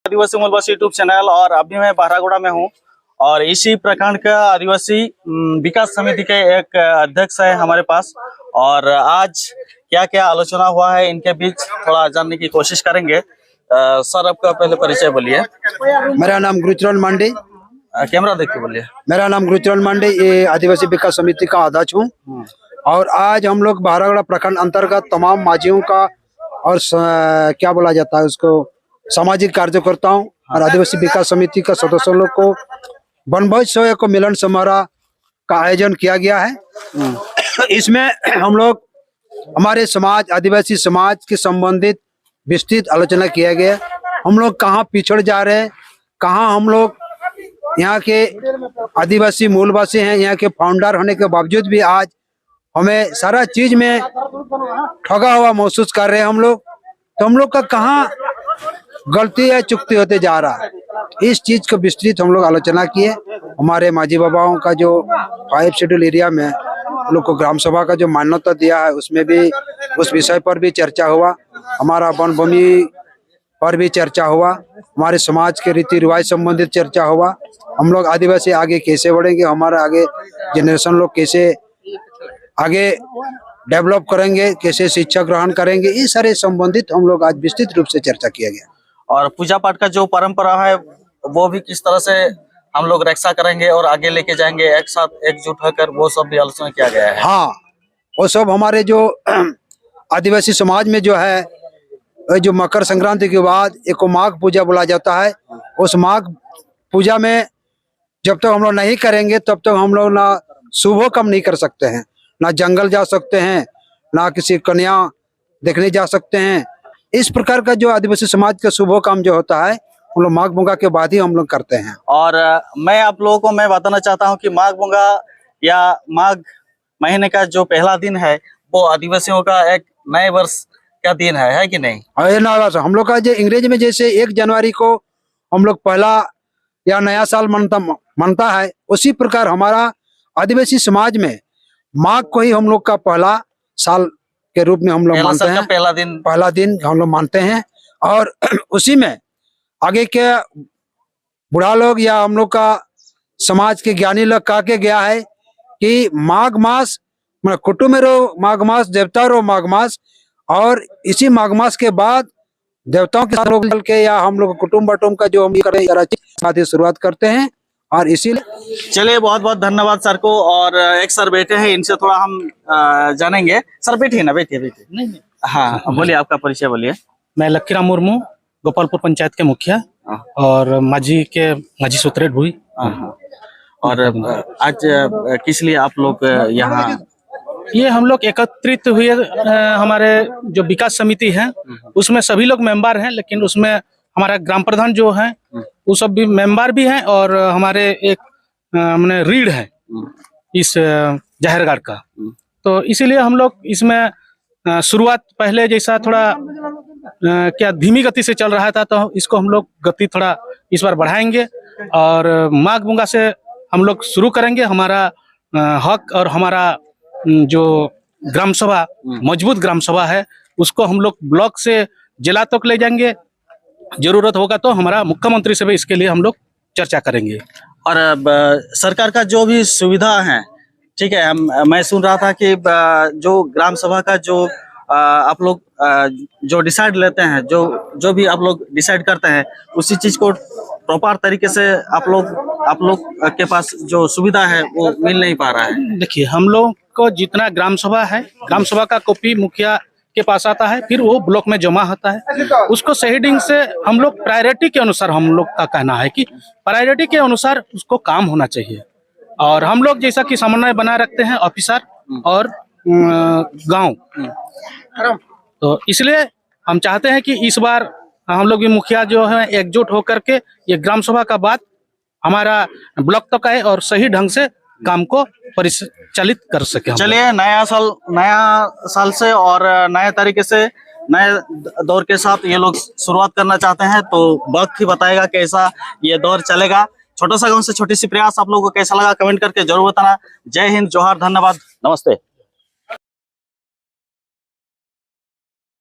आदिवासी मूलवासी YouTube channel. और अभी मैं बहरागोड़ा में हूँ और इसी प्रखंड का आदिवासी विकास समिति के एक अध्यक्ष है हमारे पास। और आज क्या क्या आलोचना हुआ है इनके बीच थोड़ा जानने की कोशिश करेंगे। सर, आपका पहले परिचय बोलिए। मेरा नाम गुरुचरण मांडे। कैमरा देख के बोलिए। मेरा नाम गुरुचरण मांडे, ये आदिवासी विकास समिति का अध्यक्ष हूँ। और आज हम लोग बहरागोड़ा प्रखंड अंतर्गत तमाम माझियों का और क्या बोला जाता है उसको, सामाजिक कार्यकर्ताओं और आदिवासी विकास समिति का सदस्यों लोग को वनभोज को मिलन समारोह का आयोजन किया गया है। इसमें हम लोग हमारे समाज, आदिवासी समाज के संबंधित विस्तृत आलोचना किया गया। हम लोग कहाँ पिछड़ जा रहे हैं, कहाँ हम लोग यहाँ के आदिवासी मूलवासी हैं, यहाँ के फाउंडर होने के बावजूद भी आज हमें सारा चीज में ठगा हुआ महसूस कर रहे हैं हम लोग। तो हम लोग का कहाँ गलती है, चुकती होते जा रहा है, इस चीज को विस्तृत हम लोग आलोचना किए। हमारे माझी बाबाओं का जो 5 शेड्यूल एरिया में हम लोग को ग्राम सभा का जो मान्यता दिया है, उसमें भी उस विषय पर भी चर्चा हुआ। हमारा वन भूमि पर भी चर्चा हुआ। हमारे समाज के रीति रिवाज संबंधित चर्चा हुआ। हम लोग आदिवासी आगे कैसे बढ़ेंगे, हमारा आगे जनरेशन लोग कैसे आगे डेवलप करेंगे, कैसे शिक्षा ग्रहण करेंगे, इस सारे संबंधित हम लोग आज विस्तृत रूप से चर्चा किया गया। और पूजा पाठ का जो परंपरा है वो भी किस तरह से हम लोग रक्षा करेंगे और आगे लेके जाएंगे, एक साथ एकजुट होकर, वो सब भी आलोचना किया गया है। हाँ, वो सब हमारे जो आदिवासी समाज में जो है, जो मकर संक्रांति के बाद एक माघ पूजा बोला जाता है। उस माघ पूजा में जब तक हम लोग नहीं करेंगे तब तक हम लोग ना शुभ काम नहीं कर सकते हैं, ना जंगल जा सकते हैं, ना किसी कन्या देखने जा सकते हैं। इस प्रकार का जो आदिवासी समाज का शुभ काम जो होता है हम लोग माघ मूंगा के बाद ही हम लोग करते हैं। और मैं आप लोगों को मैं बताना चाहता हूँ कि माघ मूंगा या माघ महीने का जो पहला दिन है वो आदिवासियों का एक नए वर्ष का दिन है कि नहीं? हम लोग का जो अंग्रेज में जैसे 1 जनवरी को हम लोग पहला या नया साल मनता है, उसी प्रकार हमारा आदिवासी समाज में माघ को ही हम लोग का पहला साल के रूप में हम लोग मानते हैं। पहला दिन हम लोग मानते हैं। और उसी में आगे के बुढ़ा लोग या हम लोग का समाज के ज्ञानी लोग कह के गया है कि माघ मास कुटुंब रो माघ मास, देवता रो माघ मास। और इसी माघ मास के बाद देवताओं के साथ लोग के या हम लोग कुटुंब का जो हम साथ ही शुरुआत करते हैं। और इसीलिए चलिए, बहुत बहुत धन्यवाद सर को। और एक सर बैठे हैं, इनसे थोड़ा हम जानेंगे। सर बैठिए ना, बैठिए। नहीं। हाँ, बोलिए, आपका परिचय बोलिए। मैं लक्कीराम मुर्मू, गोपालपुर पंचायत के मुखिया और माझी सुत्रेट भुई। और आज किस लिए आप लोग यहाँ? ये हम लोग एकत्रित हुए, हमारे जो विकास समिति है उसमें सभी लोग मेंबर हैं, लेकिन उसमें हमारा ग्राम प्रधान जो है वो सब भी मेंबर भी हैं। और हमारे एक मैंने रीढ़ है इस जाहिरगढ़ का, तो इसीलिए हम लोग इसमें शुरुआत पहले जैसा थोड़ा क्या धीमी गति से चल रहा था, तो इसको हम लोग गति थोड़ा इस बार बढ़ाएंगे और माघ मूंगा से हम लोग शुरू करेंगे। हमारा हक और हमारा जो ग्राम सभा, मजबूत ग्राम सभा है, उसको हम लोग ब्लॉक से जिला तक ले जाएंगे। जरूरत होगा तो हमारा मुख्यमंत्री से भी इसके लिए हम लोग चर्चा करेंगे। और सरकार का जो भी सुविधा है, ठीक है, मैं सुन रहा था कि जो ग्राम सभा का जो आप लोग जो डिसाइड लेते हैं, जो भी आप लोग डिसाइड करते हैं, उसी चीज को प्रॉपर तरीके से आप लोग के पास जो सुविधा है वो मिल नहीं पा रहा है। देखिए, हम लोग को जितना ग्राम सभा है, ग्राम सभा का कॉपी मुखिया के पास आता है, फिर वो ब्लॉक में जमा होता है। उसको सही ढंग से हम लोग प्रायोरिटी के अनुसार, हम लोग का कहना है कि प्रायोरिटी के अनुसार उसको काम होना चाहिए। और हम लोग जैसा कि समन्वय बनाए रखते हैं ऑफिसर और गांव, तो इसलिए हम चाहते हैं कि इस बार हम लोग भी मुखिया जो है एकजुट होकर के ये ग्राम सभा का बात हमारा ब्लॉक तक आए और सही ढंग से काम को परिचालित कर सके। चलिए, नया साल से और नए तरीके से, नए दौर के साथ ये लोग शुरुआत करना चाहते हैं, तो वक्त ही बताएगा कैसा ये दौर चलेगा। छोटा सा गांव से छोटी सी प्रयास आप लोगों को कैसा लगा कमेंट करके जरूर बताना। जय हिंद, जोहार, धन्यवाद, नमस्ते।